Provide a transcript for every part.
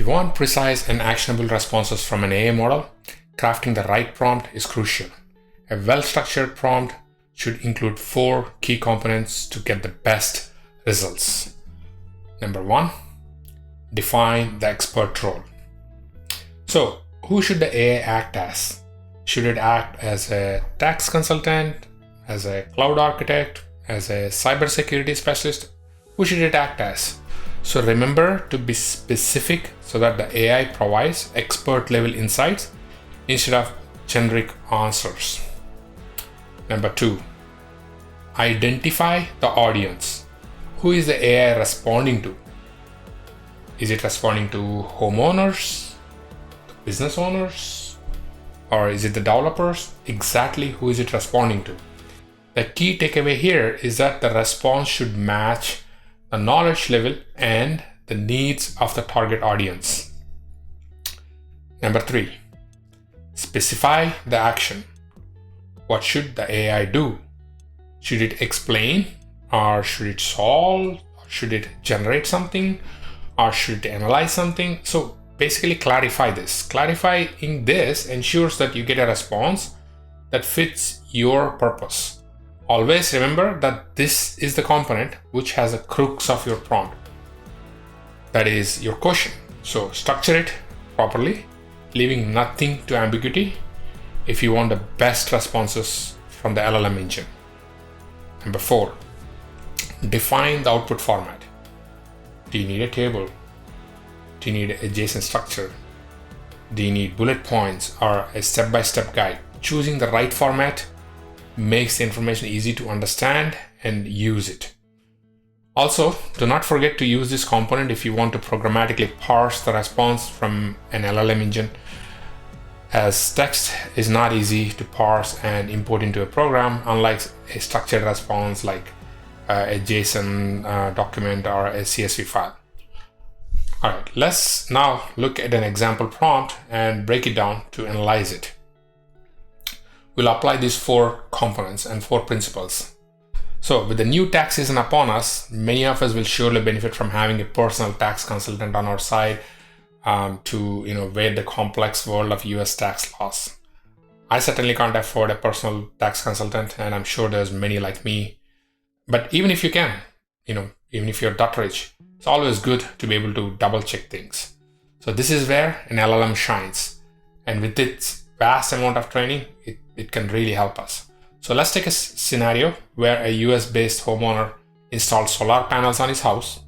you want precise and actionable responses from an AI model, crafting the right prompt is crucial. A well-structured prompt should include 4 key components to get the best results. Number 1, define the expert role. So, who should the AI act as? Should it act as a tax consultant, as a cloud architect, as a cybersecurity specialist? Who should it act as? So remember to be specific so that the AI provides expert level insights instead of generic answers. Number 2, identify the audience. Who is the AI responding to? Is it responding to homeowners, to business owners, or is it the developers? Exactly who is it responding to? The key takeaway here is that the response should match the knowledge level and the needs of the target audience. Number 3, specify the action. What should the AI do? Should it explain, or should it solve, or should it generate something, or should it analyze something? So basically clarify this. Clarifying this ensures that you get a response that fits your purpose. Always remember that this is the component which has the crux of your prompt. That is your question. So structure it properly, leaving nothing to ambiguity if you want the best responses from the LLM engine. Number 4, define the output format. Do you need a table? Do you need a JSON structure? Do you need bullet points or a step-by-step guide? Choosing the right format makes the information easy to understand and use it. Also, do not forget to use this component if you want to programmatically parse the response from an LLM engine, as text is not easy to parse and import into a program, unlike a structured response like a JSON document or a CSV file. All right, let's now look at an example prompt and break it down to analyze it. We'll apply these 4 components and 4 principles. So with the new tax season upon us, many of us will surely benefit from having a personal tax consultant on our side to wade the complex world of US tax laws. I certainly can't afford a personal tax consultant, and I'm sure there's many like me. But even if you can, even if you're that rich, it's always good to be able to double check things. So this is where an LLM shines. And with its vast amount of training, it can really help us. So let's take a scenario where a US-based homeowner installed solar panels on his house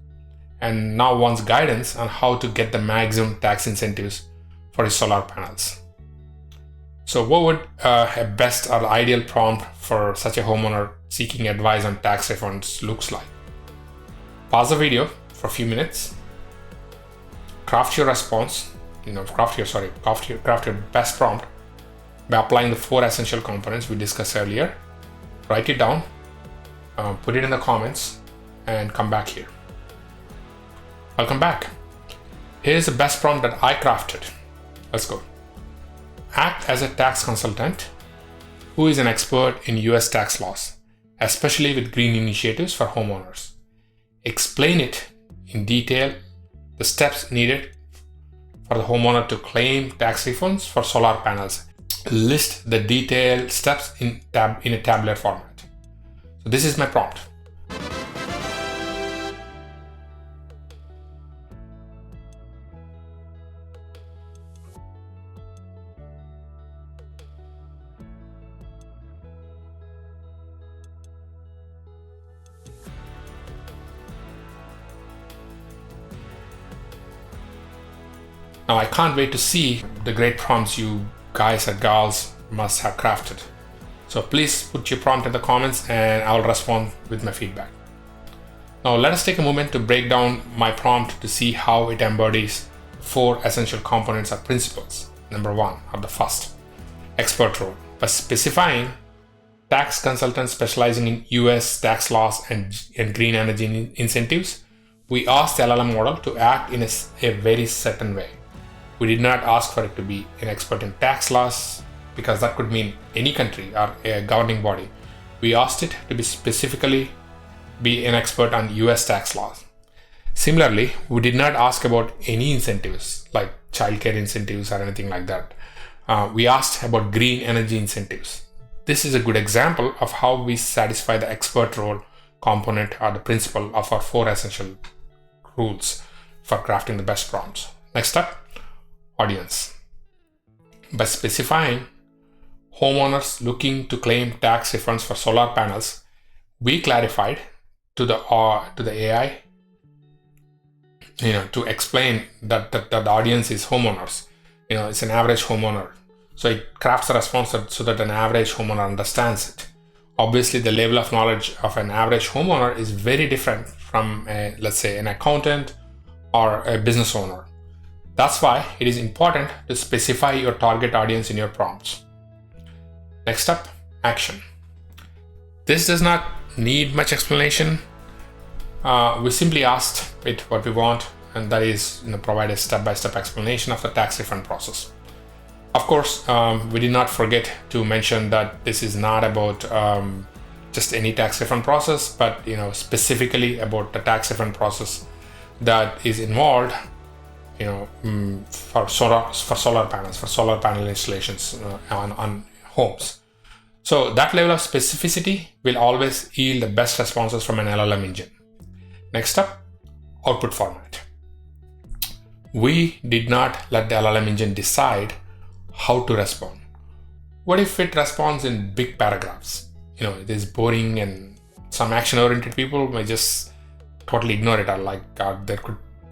and now wants guidance on how to get the maximum tax incentives for his solar panels. So what would a best or ideal prompt for such a homeowner seeking advice on tax refunds looks like? Pause the video for a few minutes, craft your response, craft your best prompt by applying the 4 essential components we discussed earlier. Write it down, put it in the comments, and come back here. Welcome back. Here's the best prompt that I crafted. Let's go. Act as a tax consultant who is an expert in US tax laws, especially with green initiatives for homeowners. Explain it in detail, the steps needed for the homeowner to claim tax refunds for solar panels. List the detailed steps in a tabular format. So this is my prompt. Now I can't wait to see the great prompts you guys and gals must have crafted. So please put your prompt in the comments and I'll respond with my feedback. Now let us take a moment to break down my prompt to see how it embodies 4 essential components or principles. Number 1, or the first, expert role. By specifying tax consultant specializing in US tax laws and green energy incentives, we asked the LLM model to act in a very certain way. We did not ask for it to be an expert in tax laws, because that could mean any country or a governing body. We asked it to be specifically be an expert on US tax laws. Similarly, we did not ask about any incentives like childcare incentives or anything like that. We asked about green energy incentives. This is a good example of how we satisfy the expert role component or the principle of our 4 essential rules for crafting the best prompts. Next up, audience. By specifying homeowners looking to claim tax refunds for solar panels, we clarified to the AI, to explain that the audience is homeowners. It's an average homeowner. So it crafts a response so that an average homeowner understands it. Obviously, the level of knowledge of an average homeowner is very different from, let's say, an accountant or a business owner. That's why it is important to specify your target audience in your prompts. Next up, action. This does not need much explanation. We simply asked it what we want, and that is provide a step-by-step explanation of the tax refund process. Of course, we did not forget to mention that this is not about just any tax refund process, but specifically about the tax refund process that is involved for solar panel installations on homes. So that level of specificity will always yield the best responses from an LLM engine. Next up, output format. We did not let the LLM engine decide how to respond. What if it responds in big paragraphs? It is boring, and some action-oriented people may just totally ignore it, or they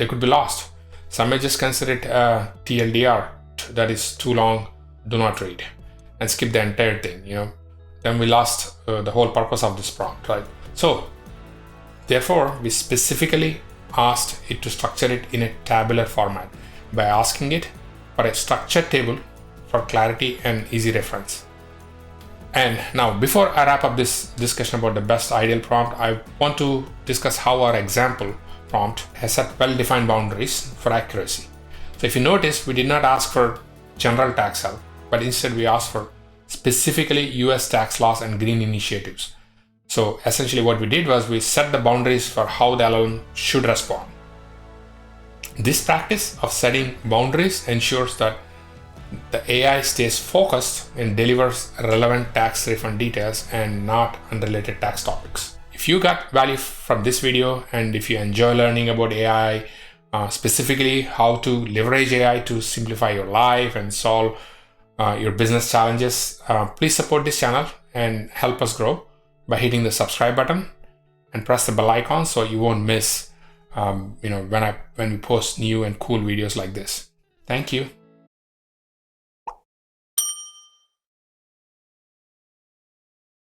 could be lost. Some may just consider it TLDR, that is too long, do not read, and skip the entire thing. Then we lost the whole purpose of this prompt, right? So therefore, we specifically asked it to structure it in a tabular format by asking it for a structured table for clarity and easy reference. And now, before I wrap up this discussion about the best ideal prompt, I want to discuss how our example prompt has set well-defined boundaries for accuracy. So if you notice, we did not ask for general tax help, but instead we asked for specifically US tax laws and green initiatives. So essentially what we did was we set the boundaries for how the LLM should respond. This practice of setting boundaries ensures that the AI stays focused and delivers relevant tax refund details and not unrelated tax topics. If you got value from this video, and if you enjoy learning about AI, specifically how to leverage AI to simplify your life and solve your business challenges, please support this channel and help us grow by hitting the subscribe button and press the bell icon so you won't miss when we post new and cool videos like this. Thank you.